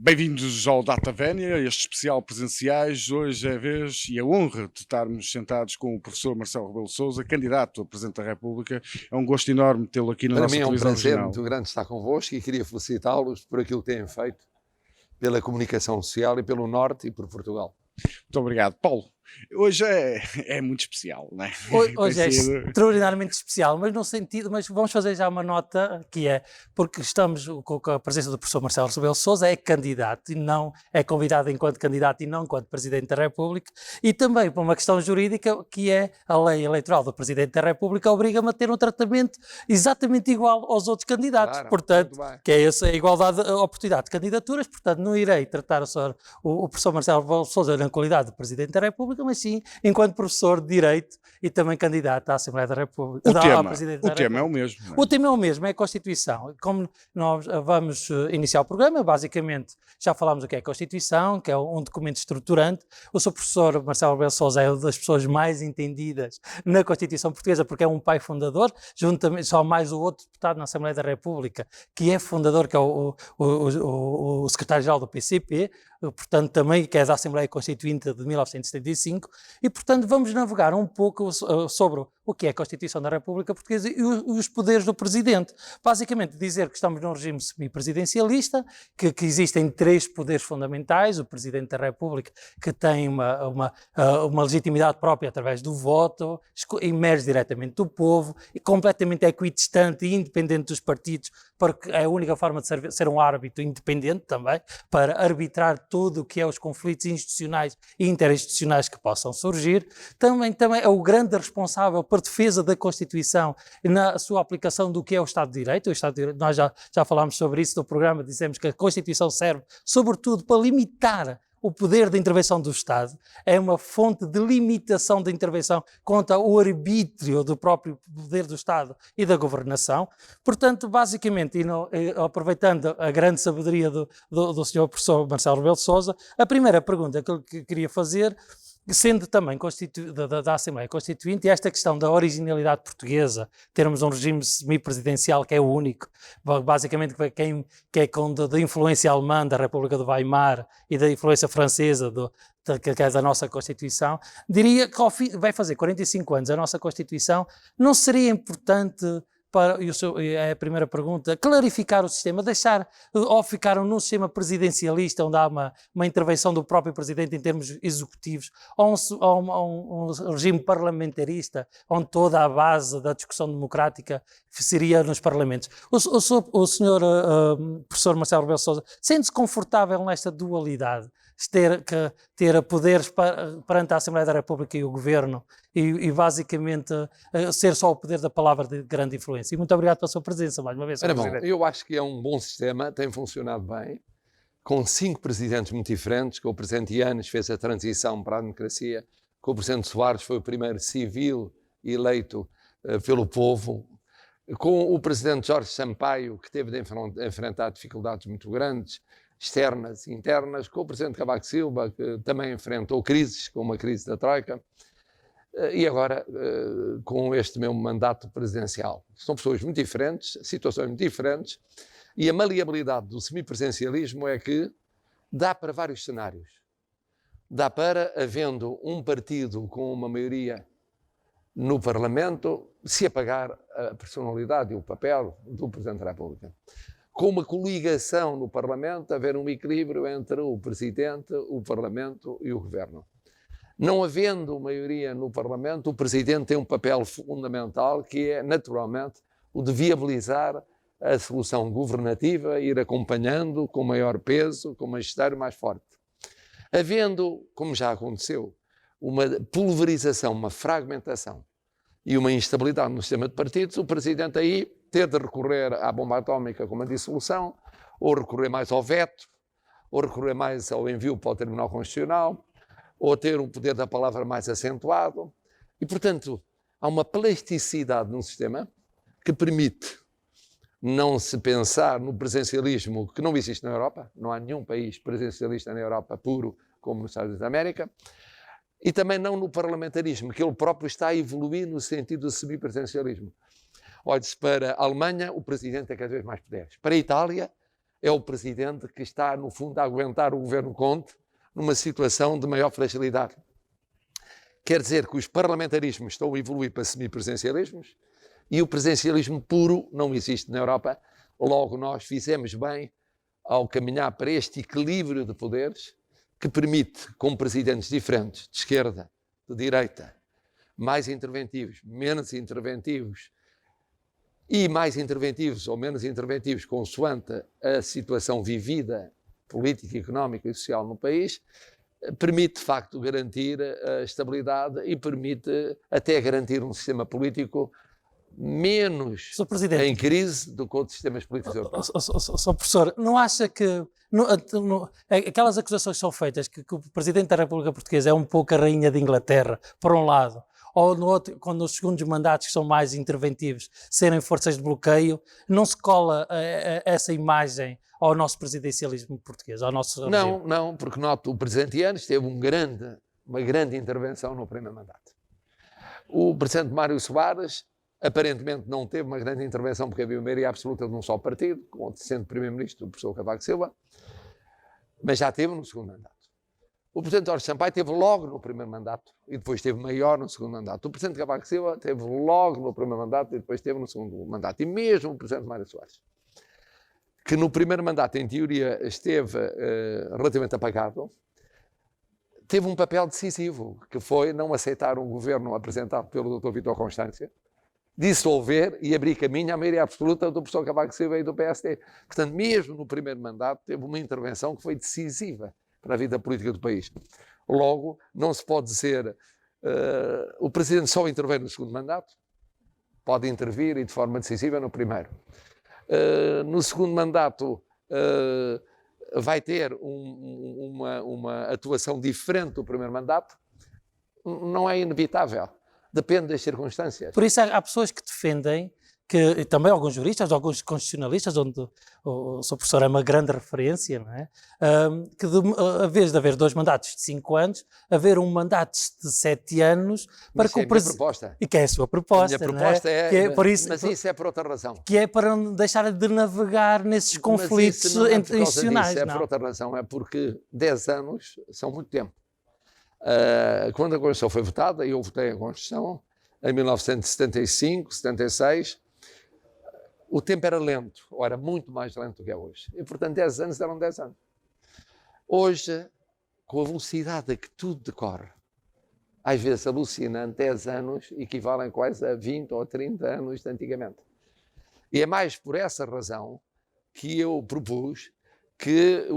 Bem-vindos ao Data Vénia, este especial presenciais. Hoje é a vez e a honra de estarmos sentados com o professor Marcelo Rebelo de Sousa, candidato a Presidente da República. É um gosto enorme tê-lo aqui na Para nossa mim é um televisão prazer regional. muito grande estar convosco e queria felicitá-los por aquilo que têm feito, pela comunicação social e pelo Norte e por Portugal. Muito obrigado. Paulo, hoje é muito especial, não é? Hoje é extraordinariamente especial, mas no sentido, mas vamos fazer já uma nota que é, porque estamos com a presença do professor Marcelo Rebelo de Sousa, é candidato e não é convidado enquanto candidato e não enquanto Presidente da República, e também por uma questão jurídica que é a lei eleitoral do Presidente da República obriga-me a ter um tratamento exatamente igual aos outros candidatos, Claro, portanto, que é essa a igualdade, a oportunidade de candidaturas, portanto não irei tratar o professor Marcelo Rebelo de Sousa na qualidade de Presidente da República, mas sim enquanto professor de Direito e também candidato à Assembleia da República. O tema é o mesmo. Não é? O tema é o mesmo, é a Constituição. Como nós vamos iniciar o programa, basicamente já falámos o que é a Constituição, que é um documento estruturante. O seu professor Marcelo Rebelo de Sousa é uma das pessoas mais entendidas na Constituição portuguesa, porque é um pai fundador, juntamente só mais o outro deputado na Assembleia da República, que é fundador, que é o secretário-geral do PCP, portanto também que é da Assembleia Constituinte de 1975, e portanto vamos navegar um pouco sobre o que é a Constituição da República Portuguesa e os poderes do Presidente. Basicamente dizer que estamos num regime semipresidencialista, que existem três poderes fundamentais: o Presidente da República, que tem uma legitimidade própria através do voto, emerge diretamente do povo, e completamente equidistante e independente dos partidos, porque é a única forma de ser um árbitro independente também, para arbitrar tudo o que é os conflitos institucionais e interinstitucionais que possam surgir. Também é o grande responsável por defesa da Constituição e na sua aplicação do que é o Estado de Direito. O Estado de Direito, nós já falámos sobre isso no programa, dizemos que a Constituição serve sobretudo para limitar o poder de intervenção do Estado, é uma fonte de limitação da intervenção contra o arbítrio do próprio poder do Estado e da governação. Portanto, basicamente, aproveitando a grande sabedoria do senhor professor Marcelo Rebelo de Sousa, a primeira pergunta que eu queria fazer, sendo também da Assembleia Constituinte, esta questão da originalidade portuguesa, termos um regime semipresidencial que é o único, basicamente que é da influência alemã da República de Weimar e da influência francesa que é da nossa Constituição, diria que vai fazer 45 anos a nossa Constituição, não seria importante, é a primeira pergunta, clarificar o sistema, ou ficaram num sistema presidencialista onde há uma intervenção do próprio Presidente em termos executivos, ou um regime parlamentarista onde toda a base da discussão democrática seria nos parlamentos. O senhor professor Marcelo Rebelo de Sousa sente-se confortável nesta dualidade, ter poderes perante a Assembleia da República e o Governo e basicamente ser só o poder da palavra de grande influência? E muito obrigado pela sua presença mais uma vez. Bom, eu acho que é um bom sistema, tem funcionado bem, com 5 presidentes muito diferentes, com o presidente Yanes fez a transição para a democracia, com o presidente Soares foi o primeiro civil eleito pelo povo, com o presidente Jorge Sampaio, que teve de enfrentar dificuldades muito grandes, externas e internas, com o presidente Cavaco Silva, que também enfrentou crises, como a crise da Troika, e agora com este meu mandato presidencial. São pessoas muito diferentes, situações muito diferentes, e a maleabilidade do semipresidencialismo é que dá para vários cenários. Dá para, havendo um partido com uma maioria no Parlamento, se apagar a personalidade e o papel do Presidente da República. Com uma coligação no Parlamento, haver um equilíbrio entre o Presidente, o Parlamento e o Governo. Não havendo maioria no Parlamento, o Presidente tem um papel fundamental que é, naturalmente, o de viabilizar a solução governativa, ir acompanhando com maior peso, com magistério mais forte. Havendo, como já aconteceu, uma pulverização, uma fragmentação e uma instabilidade no sistema de partidos, o Presidente aí ter de recorrer à bomba atómica como a dissolução, ou recorrer mais ao veto, ou recorrer mais ao envio para o Tribunal Constitucional, ou ter um poder da palavra mais acentuado. E, portanto, há uma plasticidade no sistema que permite não se pensar no presidencialismo que não existe na Europa, não há nenhum país presidencialista na Europa puro como nos Estados Unidos da América, e também não no parlamentarismo, que ele próprio está a evoluir no sentido do semipresidencialismo. Olhe-se para a Alemanha, o presidente tem cada vez mais poderes. Para a Itália, é o presidente que está, no fundo, a aguentar o governo Conte numa situação de maior fragilidade. Quer dizer que os parlamentarismos estão a evoluir para semipresencialismos e o presencialismo puro não existe na Europa. Logo, nós fizemos bem ao caminhar para este equilíbrio de poderes que permite, com presidentes diferentes, de esquerda, de direita, mais interventivos, menos interventivos, e mais interventivos ou menos interventivos, consoante a situação vivida, política, económica e social no país, permite, de facto, garantir a estabilidade e permite até garantir um sistema político menos em crise do que outros sistemas políticos europeus. Sr. Professor, não acha que aquelas acusações são feitas que o Presidente da República Portuguesa é um pouco a Rainha de Inglaterra, por um lado, ou no outro, quando os segundos mandatos que são mais interventivos serem forças de bloqueio, não se cola essa imagem ao nosso presidencialismo português, ao nosso regime? Não, porque noto o Presidente Yanes teve uma grande intervenção no primeiro mandato. O Presidente Mário Soares aparentemente não teve uma grande intervenção porque havia maioria absoluta de um só partido, sendo Primeiro-Ministro o professor Cavaco Silva, mas já teve no segundo mandato. O Presidente Jorge Sampaio teve logo no primeiro mandato e depois teve maior no segundo mandato. O Presidente Cavaco Silva teve logo no primeiro mandato e depois teve no segundo mandato. E mesmo o Presidente Mário Soares, que no primeiro mandato, em teoria, esteve relativamente apagado, teve um papel decisivo, que foi não aceitar um governo apresentado pelo Dr. Vítor Constância, dissolver e abrir caminho à maioria absoluta do professor Cavaco Silva e do PSD. Portanto, mesmo no primeiro mandato, teve uma intervenção que foi decisiva para a vida política do país. Logo, não se pode dizer o Presidente só intervém no segundo mandato, pode intervir e de forma decisiva no primeiro. No segundo mandato vai ter uma atuação diferente do primeiro mandato, não é inevitável. Depende das circunstâncias. Por isso há pessoas que defendem, e também alguns juristas, alguns constitucionalistas, onde o Sr. Professor é uma grande referência, não é? Que a vez de haver 2 mandatos de 5 anos, haver um mandato de 7 anos para que o Presidente... proposta. E que é a sua proposta, a minha proposta não é? Mas isso é por outra razão. Que é para não deixar de navegar nesses conflitos institucionais. Isso é por outra razão, é porque 10 anos são muito tempo. Quando a Constituição foi votada, e eu votei a Constituição, em 1975, 76, o tempo era lento, ou era muito mais lento do que é hoje. E, portanto, 10 anos eram 10 anos. Hoje, com a velocidade a que tudo decorre, às vezes alucinante, 10 anos equivalem quase a 20 ou 30 anos de antigamente. E é mais por essa razão que eu propus que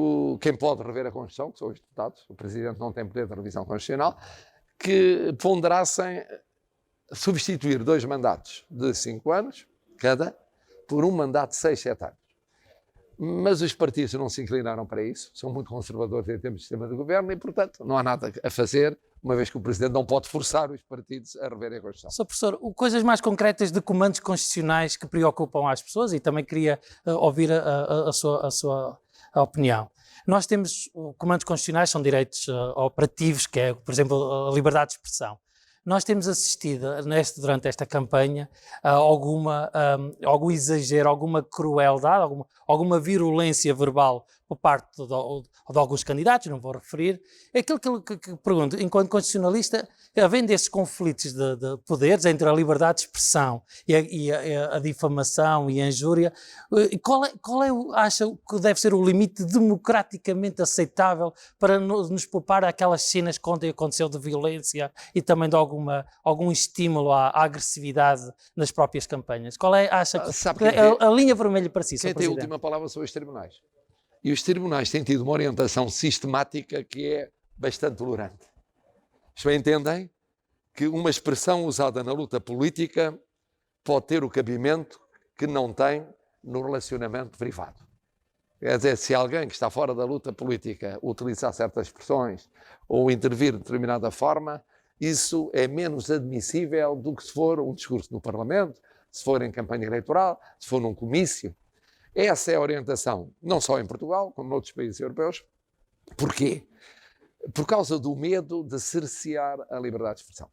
quem pode rever a Constituição, que são os deputados, o Presidente não tem poder de revisão constitucional, que ponderassem substituir 2 mandatos de 5 anos, cada, por um mandato de 6, 7 anos. Mas os partidos não se inclinaram para isso, são muito conservadores em termos de sistema de governo e, portanto, não há nada a fazer, uma vez que o Presidente não pode forçar os partidos a reverem a Constituição. Sr. Professor, coisas mais concretas de comandos constitucionais que preocupam as pessoas, e também queria ouvir a sua opinião. Nós temos comandos constitucionais, são direitos operativos, que é, por exemplo, a liberdade de expressão. Nós temos assistido durante esta campanha a algum exagero, alguma crueldade, alguma virulência verbal por parte de alguns candidatos, não vou referir. É aquilo que pergunto, enquanto constitucionalista, havendo esses conflitos de poderes entre a liberdade de expressão e a difamação e a injúria, acha que deve ser o limite democraticamente aceitável para nos poupar aquelas cenas que ontem aconteceu de violência e também de algum estímulo à agressividade nas próprias campanhas? Qual é, acha que a linha vermelha para si, Sr. Quem tem a Presidente? última palavra são os tribunais. E os tribunais têm tido uma orientação sistemática que é bastante tolerante. Isto é, entendem que uma expressão usada na luta política pode ter o cabimento que não tem no relacionamento privado. Quer dizer, se alguém que está fora da luta política utilizar certas expressões ou intervir de determinada forma, isso é menos admissível do que se for um discurso no Parlamento, se for em campanha eleitoral, se for num comício. Essa é a orientação, não só em Portugal, como noutros países europeus. Porquê? Por causa do medo de cercear a liberdade de expressão.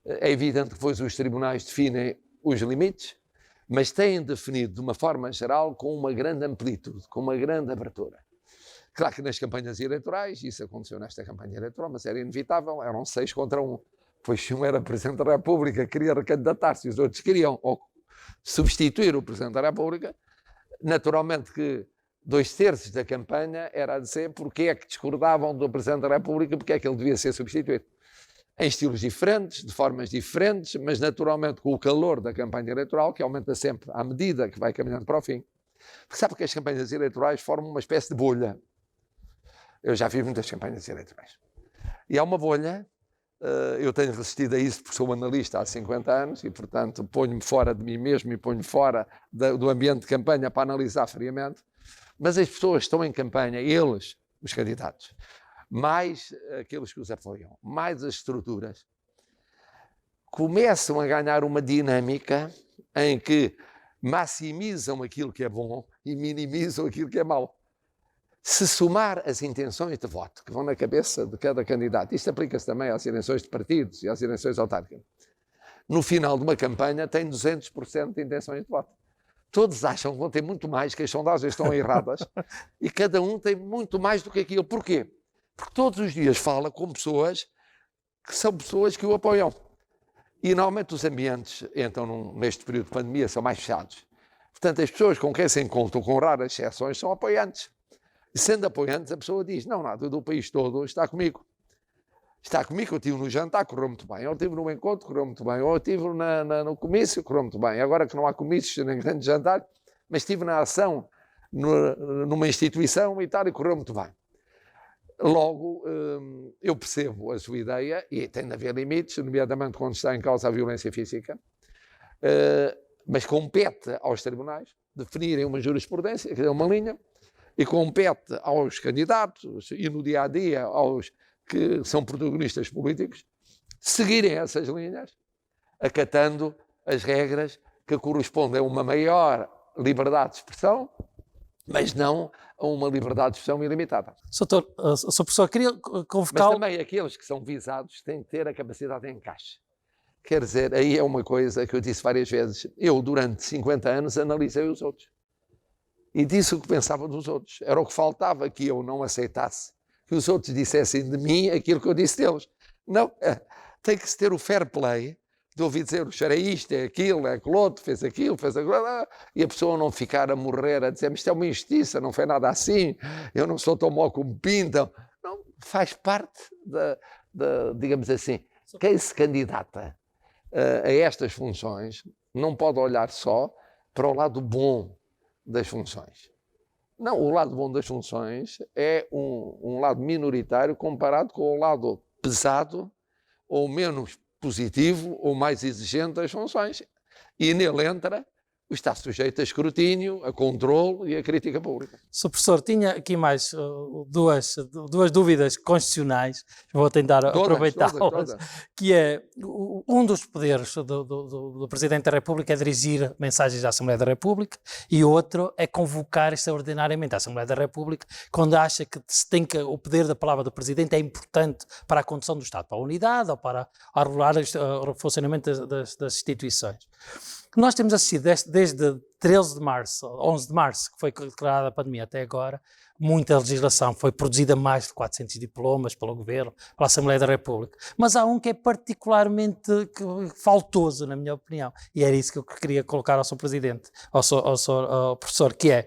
É evidente que depois os tribunais definem os limites, mas têm definido de uma forma geral com uma grande amplitude, com uma grande abertura. Claro que nas campanhas eleitorais, isso aconteceu nesta campanha eleitoral, mas era inevitável, eram 6 contra 1. Pois se um era Presidente da República, queria recandidatar-se, e os outros queriam ou substituir o Presidente da República, naturalmente que 2/3 da campanha era a dizer porque é que discordavam do Presidente da República, porque é que ele devia ser substituído. Em estilos diferentes, de formas diferentes, mas naturalmente com o calor da campanha eleitoral, que aumenta sempre à medida que vai caminhando para o fim. Porque sabe que as campanhas eleitorais formam uma espécie de bolha. Eu já fiz muitas campanhas eleitorais. E há uma bolha, eu tenho resistido a isso porque sou analista há 50 anos e, portanto, ponho-me fora de mim mesmo e ponho-me fora do ambiente de campanha para analisar friamente. Mas as pessoas que estão em campanha, eles, os candidatos, mais aqueles que os apoiam, mais as estruturas, começam a ganhar uma dinâmica em que maximizam aquilo que é bom e minimizam aquilo que é mau. Se somar as intenções de voto que vão na cabeça de cada candidato, isto aplica-se também às eleições de partidos e às eleições autárquicas, no final de uma campanha tem 200% de intenções de voto. Todos acham que vão ter muito mais, que as sondagens estão erradas, e cada um tem muito mais do que aquilo. Porquê? Porque todos os dias fala com pessoas que são pessoas que o apoiam. E normalmente os ambientes, então, neste período de pandemia, são mais fechados. Portanto, as pessoas com quem se encontram, com raras exceções, são apoiantes. E sendo apoiantes, a pessoa diz, não, nada, do país todo está comigo. Está comigo, eu estive no jantar, correu muito bem. Eu estive no encontro, correu muito bem. Ou eu estive no comício, correu muito bem. Agora que não há comícios nem grande jantar, mas estive na ação, numa instituição e tal, e correu muito bem. Logo, eu percebo a sua ideia, e tem de haver limites, nomeadamente quando está em causa a violência física, mas compete aos tribunais definirem uma jurisprudência, quer dizer, uma linha, e compete aos candidatos e no dia-a-dia aos que são protagonistas políticos, seguirem essas linhas, acatando as regras que correspondem a uma maior liberdade de expressão, mas não a uma liberdade de expressão ilimitada. Sr. Professor, queria Mas convocá-lo... também aqueles que são visados têm que ter a capacidade de encaixe. Quer dizer, aí é uma coisa que eu disse várias vezes. Eu, durante 50 anos, analisei os outros. E disse o que pensava dos outros. Era o que faltava que eu não aceitasse que os outros dissessem de mim aquilo que eu disse deles. Não, tem que se ter o fair play de ouvir dizer o senhor é isto, é aquilo, é aquilo outro, fez aquilo, e a pessoa não ficar a morrer a dizer isto é uma injustiça, não foi nada assim, eu não sou tão mau como pintam. Não, faz parte digamos assim, quem se candidata a estas funções não pode olhar só para o lado bom das funções. Não, o lado bom das funções é um lado minoritário comparado com o lado pesado ou menos positivo ou mais exigente das funções. E nele entra o estar sujeito a escrutínio, a controle e a crítica pública. Sr. Professor, tinha aqui mais duas dúvidas constitucionais, vou tentar aproveitá-las, que é um dos poderes do Presidente da República é dirigir mensagens à Assembleia da República e outro é convocar extraordinariamente a Assembleia da República quando acha que o poder da palavra do Presidente é importante para a condução do Estado, para a unidade ou para regular o funcionamento das instituições. Nós temos assistido desde 13 de março, 11 de março, que foi declarada a pandemia até agora, muita legislação, foi produzida mais de 400 diplomas pelo Governo, pela Assembleia da República, mas há um que é particularmente faltoso, na minha opinião, e era isso que eu queria colocar ao Sr. Presidente, ao Professor, que é,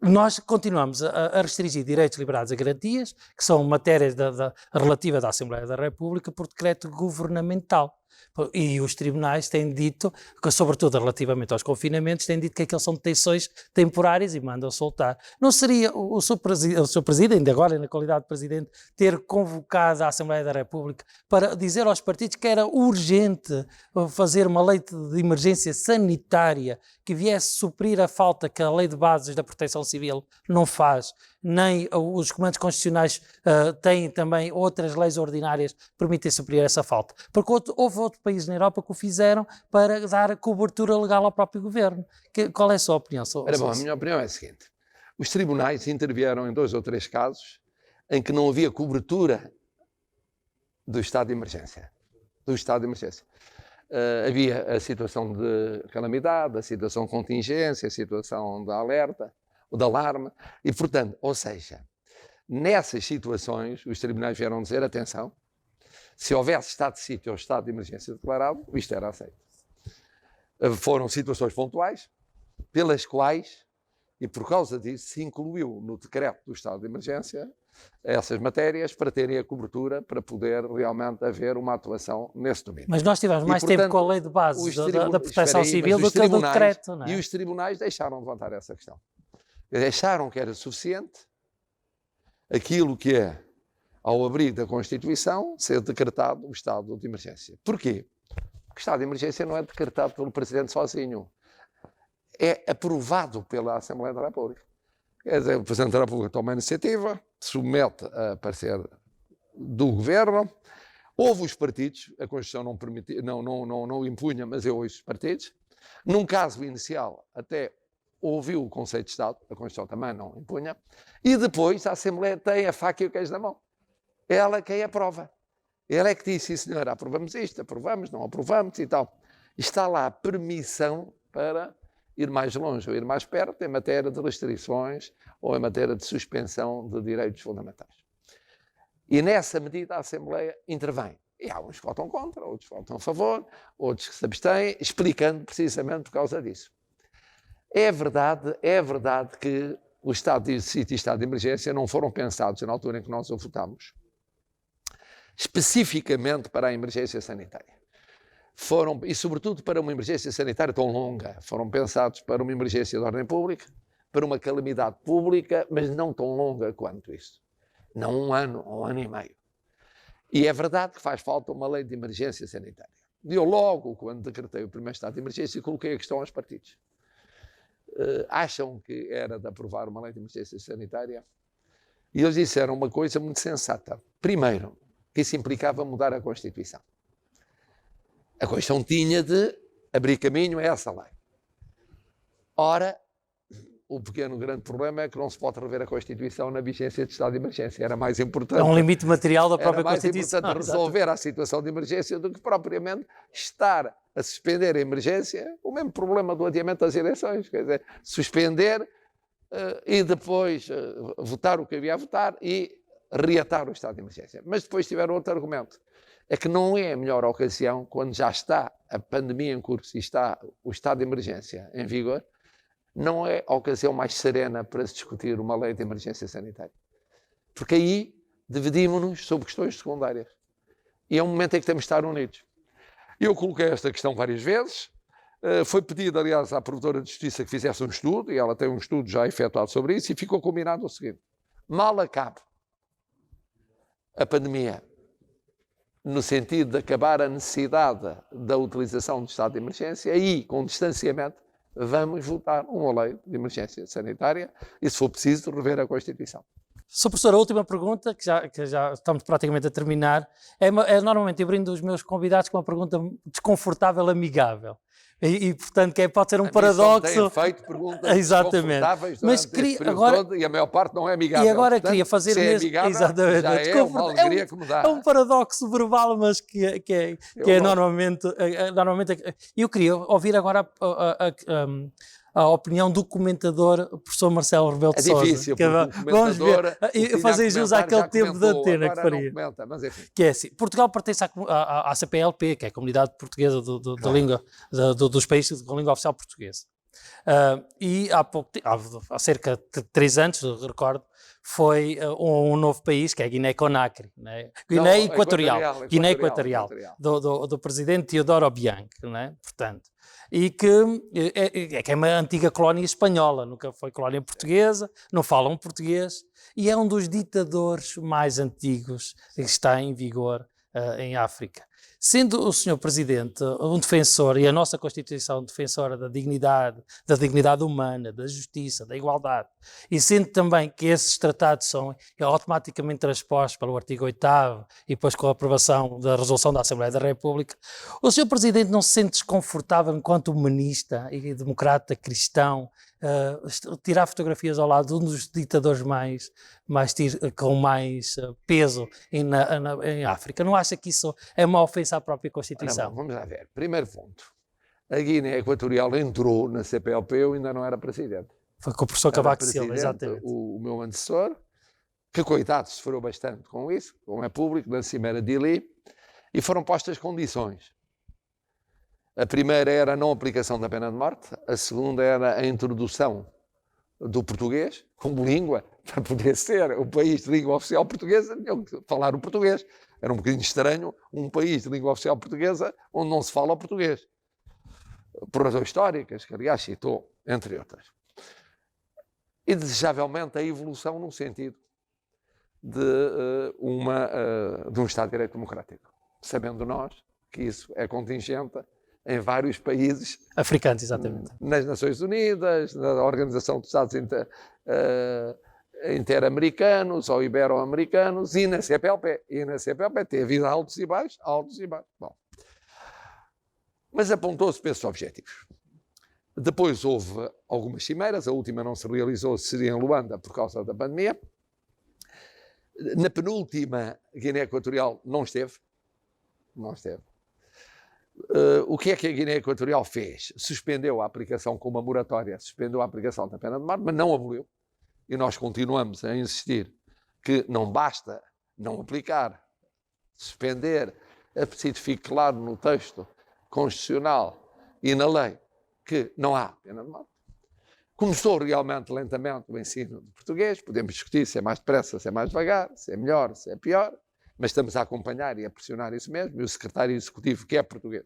nós continuamos a restringir direitos, liberdades e garantias, que são matérias relativas da Assembleia da República, por decreto governamental. E os tribunais têm dito, que, sobretudo relativamente aos confinamentos, têm dito que aqueles são detenções temporárias e mandam soltar. Não seria o Sr. Presidente, ainda agora na qualidade de Presidente, ter convocado a Assembleia da República para dizer aos partidos que era urgente fazer uma lei de emergência sanitária que viesse suprir a falta que a Lei de Bases da Proteção Civil não faz, nem os comandos constitucionais têm também outras leis ordinárias que permitem suprir essa falta. Porque houve outros países na Europa que o fizeram para dar cobertura legal ao próprio governo. Qual é a sua opinião? A minha opinião é a seguinte. Os tribunais intervieram em 2 ou 3 casos em que não havia cobertura do estado de emergência. havia a situação de calamidade, a situação de contingência, a situação de alerta, de alarme, e portanto, ou seja, nessas situações os tribunais vieram dizer, atenção, se houvesse estado de sítio ou estado de emergência declarado, isto era aceito. Foram situações pontuais, pelas quais, e por causa disso, se incluiu no decreto do estado de emergência essas matérias para terem a cobertura para poder realmente haver uma atuação nesse domínio. Mas nós tivemos mais tempo com a lei de base da proteção civil do que do decreto, não é? E os tribunais deixaram de levantar essa questão. Acharam que era suficiente aquilo que é, ao abrigo da Constituição, ser decretado o estado de emergência. Porquê? Porque o estado de emergência não é decretado pelo Presidente sozinho. É aprovado pela Assembleia da República. Quer dizer, o Presidente da República toma a iniciativa, submete a parecer do Governo, ouve os partidos, a Constituição não permitia, não impunha, mas eu ouço os partidos. Num caso inicial, até ouviu o Conselho de Estado, a Constituição também não impunha, e depois a Assembleia tem a faca e o queijo na mão. É ela quem aprova. Ela é que diz, sim senhora, aprovamos isto, aprovamos, não aprovamos e tal. Está lá a permissão para ir mais longe ou ir mais perto em matéria de restrições ou em matéria de suspensão de direitos fundamentais. E nessa medida a Assembleia intervém. E há uns que votam contra, outros votam a favor, outros que se abstêm, explicando precisamente por causa disso. É verdade que o estado de sítio e estado de emergência não foram pensados na altura em que nós o votámos especificamente para a emergência sanitária. E sobretudo para uma emergência sanitária tão longa. Foram pensados para uma emergência de ordem pública, para uma calamidade pública, mas não tão longa quanto isso. Não um ano e meio. E é verdade que faz falta uma lei de emergência sanitária. E eu logo, quando decretei o primeiro estado de emergência, coloquei a questão aos partidos. Acham que era de aprovar uma lei de emergência sanitária? E eles disseram uma coisa muito sensata. Primeiro, que isso implicava mudar a Constituição. A Constituição tinha de abrir caminho a essa lei. Ora, o grande problema é que não se pode rever a Constituição na vigência de estado de emergência. Era mais importante... É um limite material da própria Constituição. Era mais importante resolver a situação de emergência do que propriamente estar a suspender a emergência. O mesmo problema do adiamento das eleições. Quer dizer, suspender e depois votar o que havia a votar e reatar o estado de emergência. Mas depois tiveram outro argumento. É que não é a melhor ocasião, quando já está a pandemia em curso e está o estado de emergência em vigor, não é a ocasião mais serena para se discutir uma lei de emergência sanitária. Porque aí dividimos-nos sobre questões secundárias. E é um momento em que temos de estar unidos. Eu coloquei esta questão várias vezes. Foi pedido, aliás, à Promotora de Justiça que fizesse um estudo, e ela tem um estudo já efetuado sobre isso, e ficou combinado o seguinte. Mal acabe a pandemia, no sentido de acabar a necessidade da utilização do estado de emergência, aí, com distanciamento, vamos votar uma lei de emergência sanitária e, se for preciso, rever a Constituição. Sr. Professor, a última pergunta, que já estamos praticamente a terminar, normalmente eu brindo os meus convidados com uma pergunta desconfortável, amigável. E portanto, pode ser um paradoxo. Só feito perguntas exatamente. Mas queria agora todo, e a maior parte não é amigável. E agora portanto, queria fazer se mesmo. É amigável, exatamente. Já é uma alegria que me dá. É um paradoxo verbal, mas que é normalmente. Eu queria ouvir agora a opinião do comentador, o professor Marcelo Rebelo de Sousa. É difícil, porque vamos ver. Fazer jus àquele tempo de antena que faria. Comenta, mas enfim. Que é assim, Portugal pertence à CPLP, que é a Comunidade Portuguesa da Língua, dos países com língua oficial portuguesa. E há cerca de 3 anos, recordo, foi um novo país, que é a Guiné-Conakry, né? Guiné Equatorial, do presidente Teodoro Obiang, né? Portanto, e que é uma antiga colónia espanhola, nunca foi colónia portuguesa, não falam português, e é um dos ditadores mais antigos que está em vigor em África. Sendo o Sr. Presidente um defensor, e a nossa Constituição defensora da dignidade humana, da justiça, da igualdade, e sendo também que esses tratados são automaticamente transpostos pelo artigo 8º e depois com a aprovação da resolução da Assembleia da República, o Sr. Presidente não se sente desconfortável enquanto humanista e democrata cristão tirar fotografias ao lado de um dos ditadores com mais peso em África? Não acha que isso é uma ofensa à própria Ora, Constituição. bom, vamos lá ver. Primeiro ponto. A Guiné Equatorial entrou na CPLP, eu ainda não era presidente. Foi com o professor Era Cavaco Silva, presidente, exatamente. o meu antecessor, que coitado sofreu bastante com isso, como é público, na Cimeira de Dili, e foram postas condições. A primeira era a não aplicação da pena de morte, a segunda era a introdução do português como língua, para poder ser o país de língua oficial portuguesa, tinham que falar o português. Era um bocadinho estranho um país de língua oficial portuguesa onde não se fala o português. Por razões históricas, que aliás citou, entre outras. E desejavelmente a evolução no sentido de um Estado de Direito Democrático. Sabendo nós que isso é contingente em vários países Africanos, exatamente. nas Nações Unidas, na Organização dos Estados Interamericanos ou Ibero-Americanos e na CPLP. E na CPLP tem havido altos e baixos, altos e baixos. Bom. Mas apontou-se para esses objetivos. Depois houve algumas cimeiras, a última não se realizou, seria em Luanda por causa da pandemia. Na penúltima, Guiné Equatorial não esteve. Não esteve. O que é que a Guiné Equatorial fez? Suspendeu a aplicação com uma moratória, suspendeu a aplicação da pena de morte, mas não aboliu. E nós continuamos a insistir que não basta não aplicar, suspender, é preciso que fique claro no texto constitucional e na lei que não há pena de morte. Começou realmente lentamente o ensino de português, podemos discutir se é mais depressa, se é mais devagar, se é melhor, se é pior, mas estamos a acompanhar e a pressionar isso mesmo, e o secretário executivo, que é português,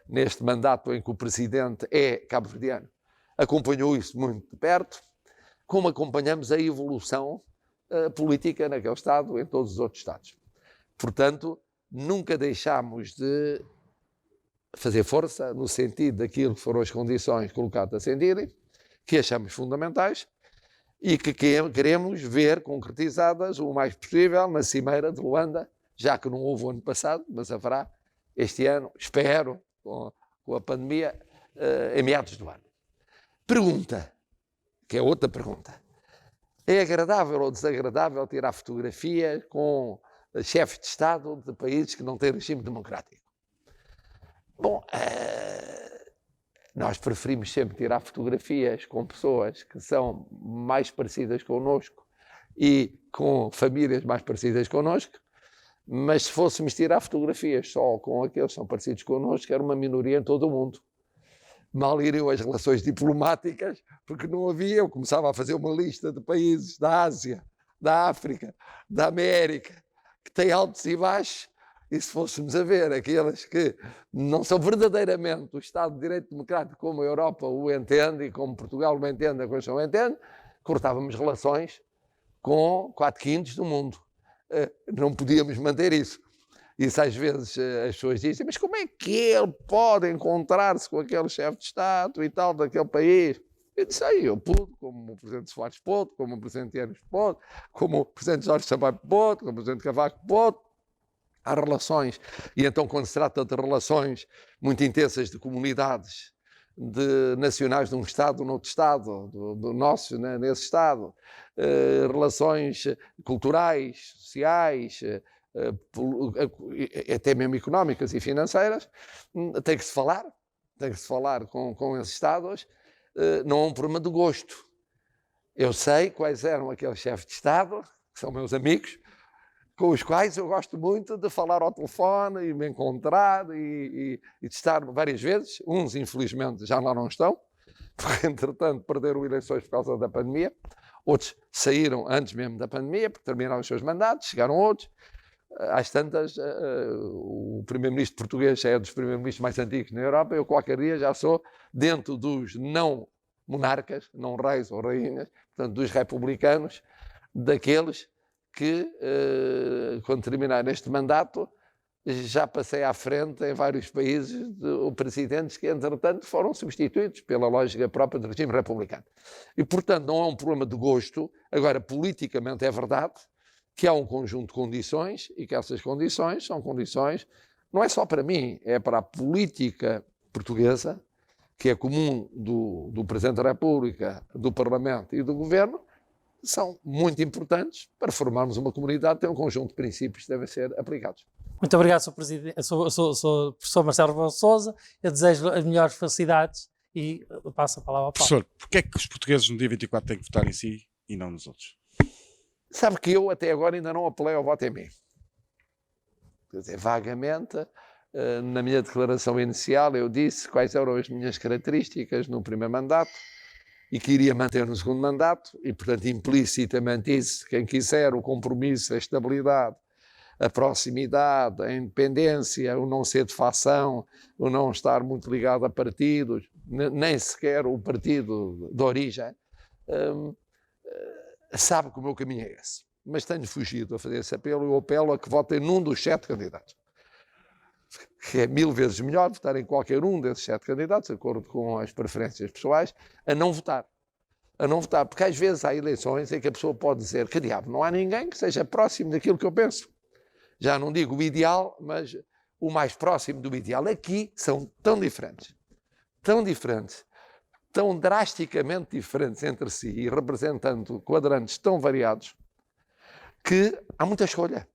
neste mandato em que o presidente é cabo-verdiano, acompanhou isso muito de perto, como acompanhamos a evolução política naquele Estado, em todos os outros Estados. Portanto, nunca deixámos de fazer força no sentido daquilo que foram as condições colocadas a sentirem, que achamos fundamentais e que queremos ver concretizadas o mais possível na Cimeira de Luanda, já que não houve o ano passado, mas haverá este ano, espero, com a pandemia, em meados do ano. Pergunta, que é outra pergunta. É agradável ou desagradável tirar fotografias com chefes de Estado de países que não têm regime democrático? Bom, nós preferimos sempre tirar fotografias com pessoas que são mais parecidas connosco e com famílias mais parecidas connosco, mas se fôssemos tirar fotografias só com aqueles que são parecidos connosco, era uma minoria em todo o mundo. Mal iriam as relações diplomáticas, porque não havia, eu começava a fazer uma lista de países da Ásia, da África, da América, que têm altos e baixos, e se fôssemos a ver aqueles que não são verdadeiramente o Estado de Direito Democrático como a Europa o entende e como Portugal o entende, a Constituição o entende, cortávamos relações com 4/5 do mundo. Não podíamos manter isso. Isso às vezes as pessoas dizem, mas como é que ele pode encontrar-se com aquele chefe de Estado e tal daquele país? Eu disse, eu pude, como o Presidente Soares pôde, como o Presidente Enes pôde, como o Presidente Jorge Sampaio pôde, como o Presidente Cavaco pôde. Há relações, e então quando se trata de relações muito intensas de comunidades, de nacionais de um Estado noutro Estado, do nosso nesse Estado, relações culturais, sociais, até mesmo económicas e financeiras, tem que se falar com esses Estados, não é um problema de gosto. Eu sei quais eram aqueles chefes de Estado, que são meus amigos, com os quais eu gosto muito de falar ao telefone e me encontrar e de estar várias vezes. Uns, infelizmente, já lá não estão, porque, entretanto, perderam eleições por causa da pandemia. Outros saíram antes mesmo da pandemia, porque terminaram os seus mandatos, chegaram outros. Às tantas, o primeiro-ministro português é dos primeiros-ministros mais antigos na Europa. Eu, qualquer dia, já sou dentro dos não monarcas, não reis ou rainhas, portanto, dos republicanos, daqueles que, quando terminar este mandato, já passei à frente em vários países de presidentes que, entretanto, foram substituídos pela lógica própria do regime republicano. E, portanto, não é um problema de gosto. Agora, politicamente é verdade que há um conjunto de condições e que essas condições são condições, não é só para mim, é para a política portuguesa, que é comum do Presidente da República, do Parlamento e do Governo, são muito importantes para formarmos uma comunidade que tem um conjunto de princípios que devem ser aplicados. Muito obrigado, Sr. Presidente, Sr. Professor Marcelo Rebelo de Sousa. Eu desejo as melhores felicidades e passo a palavra ao Paulo. Professor, porquê é que os portugueses no dia 24 têm que votar em si e não nos outros? Sabe que eu até agora ainda não apelei ao voto em mim. Quer dizer, vagamente, na minha declaração inicial eu disse quais eram as minhas características no primeiro mandato e que iria manter no segundo mandato e, portanto, implicitamente disse, quem quiser, o compromisso, a estabilidade, a proximidade, a independência, o não ser de facção, o não estar muito ligado a partidos, nem sequer o partido de origem, sabe que o meu caminho é esse. Mas tenho fugido a fazer esse apelo e eu apelo a que votem num dos 7 candidatos. Que é 1000 vezes melhor votar em qualquer um desses 7 candidatos, de acordo com as preferências pessoais, a não votar. A não votar, porque às vezes há eleições em que a pessoa pode dizer que diabo, não há ninguém que seja próximo daquilo que eu penso. Já não digo o ideal, mas o mais próximo do ideal. Aqui são tão diferentes, tão drasticamente diferentes entre si e representando quadrantes tão variados, que há muita escolha.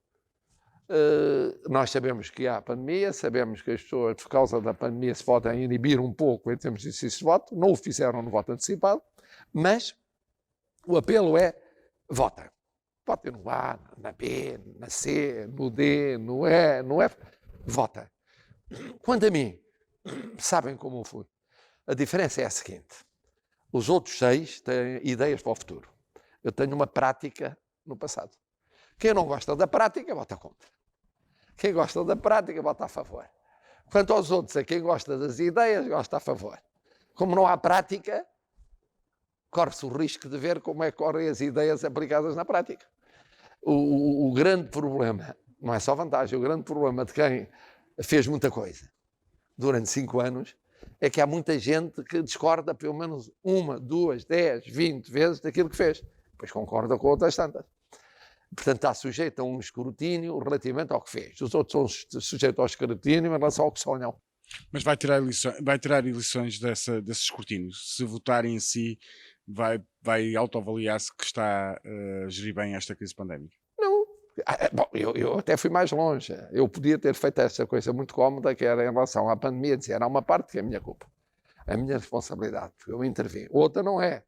Nós sabemos que há pandemia, sabemos que as pessoas, por causa da pandemia, se podem inibir um pouco em termos de exercício de voto, não o fizeram no voto antecipado, mas o apelo é: votem. Votem no A, na B, na C, no D, no E, no F. Votem. Quanto a mim, sabem como eu fui. A diferença é a seguinte: os outros 6 têm ideias para o futuro. Eu tenho uma prática no passado. Quem não gosta da prática, vota contra. Quem gosta da prática, vota a favor. Quanto aos outros, a quem gosta das ideias, gosta a favor. Como não há prática, corre-se o risco de ver como é que correm as ideias aplicadas na prática. O grande problema, não é só vantagem, o grande problema de quem fez muita coisa durante 5 anos é que há muita gente que discorda pelo menos 1, 2, 10, 20 vezes daquilo que fez. Depois concorda com outras tantas. Portanto, está sujeito a um escrutínio relativamente ao que fez. Os outros são sujeitos ao escrutínio em relação ao que sonham. Mas vai tirar eleições desse escrutínio. Se votarem em si, vai autoavaliar-se que está a gerir bem esta crise pandémica? Não. Bom, eu até fui mais longe. Eu podia ter feito essa coisa muito cómoda, que era em relação à pandemia, dizer, há uma parte que é a minha culpa, a minha responsabilidade, porque eu intervim. Outra não é.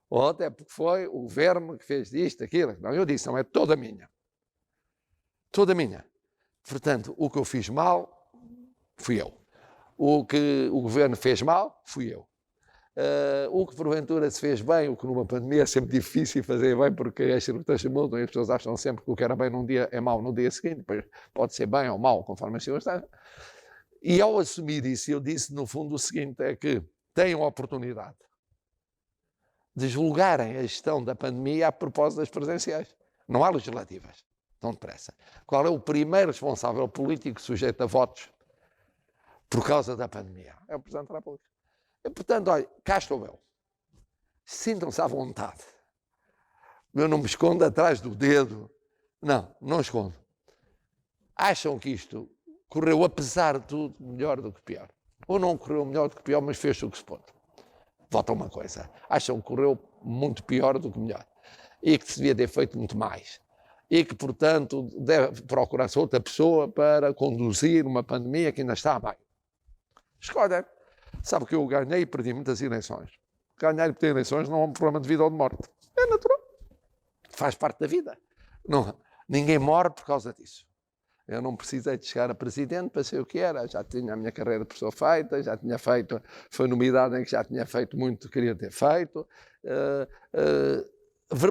Outra é porque foi o governo que fez disto, aquilo. Não, eu disse, não, é toda minha. Toda minha. Portanto, o que eu fiz mal, fui eu. O que o governo fez mal, fui eu. O que porventura se fez bem, o que numa pandemia é sempre difícil fazer bem, porque as circunstâncias mudam e as pessoas acham sempre que o que era bem num dia é mau no dia seguinte, depois pode ser bem ou mau, conforme as circunstâncias. E ao assumir isso, eu disse no fundo o seguinte, é que tenham a oportunidade de julgarem a gestão da pandemia a propósito das presidenciais. Não há legislativas, tão depressa. Qual é o primeiro responsável político sujeito a votos por causa da pandemia? É o Presidente da República. E, portanto, olha, cá estou eu. Sintam-se à vontade. Eu não me escondo atrás do dedo. Não escondo. Acham que isto correu, apesar de tudo, melhor do que pior? Ou não correu melhor do que pior, mas fez o que se pôde? Votam uma coisa. Acham que correu muito pior do que melhor. E que se devia ter feito muito mais. E que, portanto, deve procurar-se outra pessoa para conduzir uma pandemia que ainda está bem. Escolhem. Sabe que eu ganhei e perdi muitas eleições. Ganhar e perder eleições não é um problema de vida ou de morte. É natural. Faz parte da vida. Não, ninguém morre por causa disso. Eu não precisei de chegar a presidente para ser o que era. Já tinha a minha carreira de professor feita, já tinha feito, foi numa idade em que já tinha feito muito o que queria ter feito.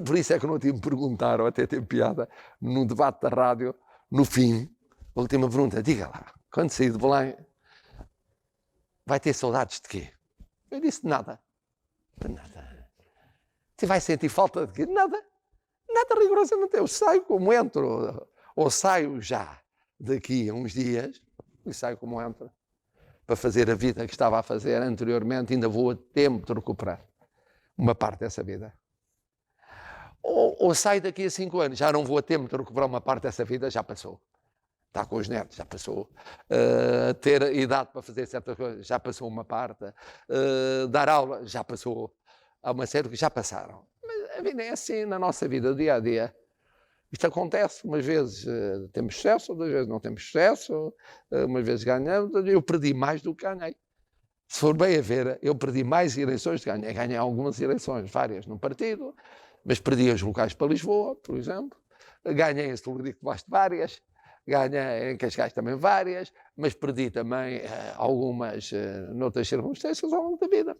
Por isso é que não tinha me perguntaram, até tem piada, no debate da rádio, no fim, a última pergunta, diga lá, quando sair de Belém, vai ter saudades de quê? Eu disse, nada. Nada. Você vai sentir falta de quê? Nada. Nada rigorosamente. Eu saio como entro, ou saio já daqui a uns dias, e saio como entro, para fazer a vida que estava a fazer anteriormente, ainda vou a tempo de recuperar uma parte dessa vida. Ou saio daqui a 5 anos, já não vou a tempo de recuperar uma parte dessa vida, já passou. Está com os netos, já passou. Ter idade para fazer certas coisas, já passou uma parte. Dar aula, já passou. Há uma série que já passaram. Mas a vida é assim na nossa vida, dia a dia. Isto acontece, umas vezes temos sucesso, outras vezes não temos sucesso, umas vezes ganhamos, eu perdi mais do que ganhei. Se for bem a ver, eu perdi mais eleições do que ganhei. Ganhei algumas eleições, várias no partido, mas perdi as locais para Lisboa, por exemplo. Ganhei em Celurico Basto várias, ganhei em Cascais também várias, mas perdi também algumas noutras circunstâncias ao longo da vida.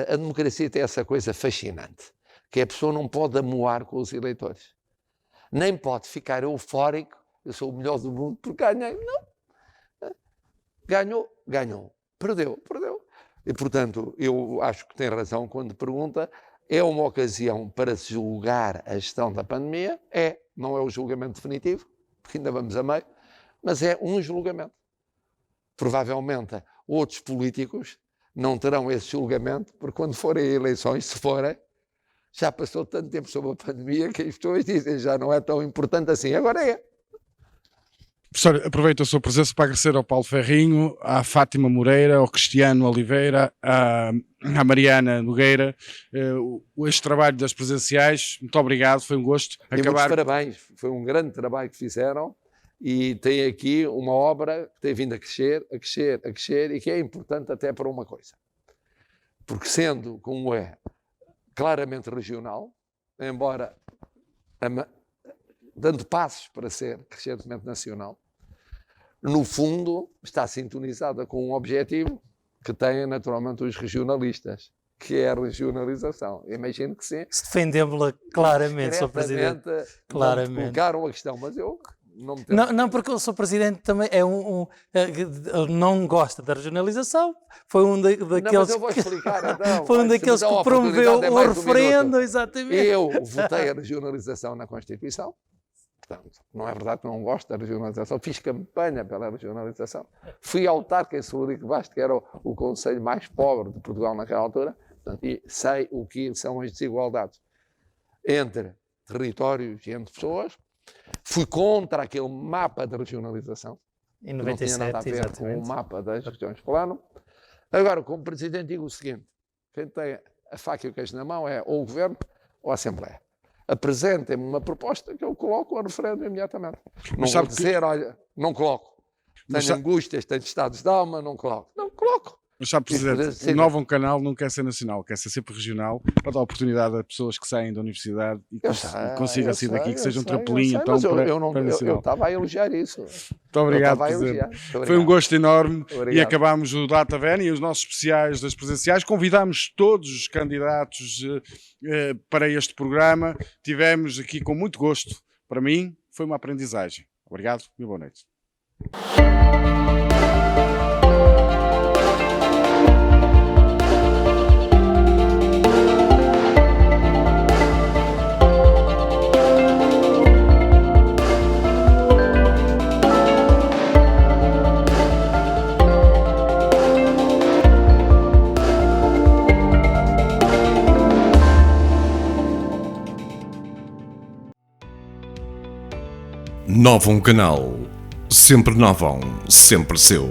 A democracia tem essa coisa fascinante, que a pessoa não pode amoar com os eleitores. Nem pode ficar eufórico, eu sou o melhor do mundo porque ganhei. Não. Ganhou. Perdeu. E, portanto, eu acho que tem razão quando pergunta, é uma ocasião para se julgar a gestão da pandemia? Não é o julgamento definitivo, porque ainda vamos a meio, mas é um julgamento. Provavelmente outros políticos não terão esse julgamento, porque quando forem eleições, se forem, já passou tanto tempo sobre a pandemia que as pessoas dizem já não é tão importante assim. Agora é. Professor, aproveito a sua presença para agradecer ao Paulo Ferrinho, à Fátima Moreira, ao Cristiano Oliveira, à Mariana Nogueira, este trabalho das presenciais. Muito obrigado, foi um gosto. E muitos parabéns, foi um grande trabalho que fizeram e tem aqui uma obra que tem vindo a crescer e que é importante até para uma coisa. Porque sendo como é claramente regional, embora dando passos para ser crescentemente nacional, no fundo está sintonizada com um objetivo que têm naturalmente os regionalistas, que é a regionalização. Imagino que sim. Defendemos-la claramente, Sr. Presidente. Claramente. Não colocaram a questão, mas eu não me não, porque o Sr. Presidente também é não gosta da regionalização. Foi um daqueles. Não, mas eu vou explicar, então, foi um daqueles que promoveu o referendo, exatamente. Eu votei a regionalização na Constituição. Portanto, não é verdade que não gosto da regionalização. Fiz campanha pela regionalização. Fui autarca em Celurico Basto, que era o concelho mais pobre de Portugal naquela altura. Portanto, e sei o que são as desigualdades entre territórios e entre pessoas. Fui contra aquele mapa de regionalização. Em 97, não tinha nada a ver exatamente. com o mapa das regiões plano. Agora, como Presidente, digo o seguinte. Quem tem a faca e o queijo na mão é ou o Governo ou a Assembleia. Apresentem-me uma proposta que eu coloco ao referendo imediatamente. Não vou dizer, olha, não coloco. Tenho angústias, tenho estados de alma, não coloco. Não, coloco. Mas sabe, Presidente, o Novo Canal não quer ser nacional, quer ser sempre regional, para dar oportunidade a pessoas que saem da universidade e consigam sair daqui, que seja um trampolim então para nacional. Eu estava a elogiar isso. Muito obrigado, Presidente. Foi um gosto enorme. Obrigado. E acabámos o Data Van e os nossos especiais das presenciais. Convidámos todos os candidatos para este programa. Tivemos aqui com muito gosto. Para mim, foi uma aprendizagem. Obrigado e boa noite. Novo Canal. Sempre Novão, sempre seu.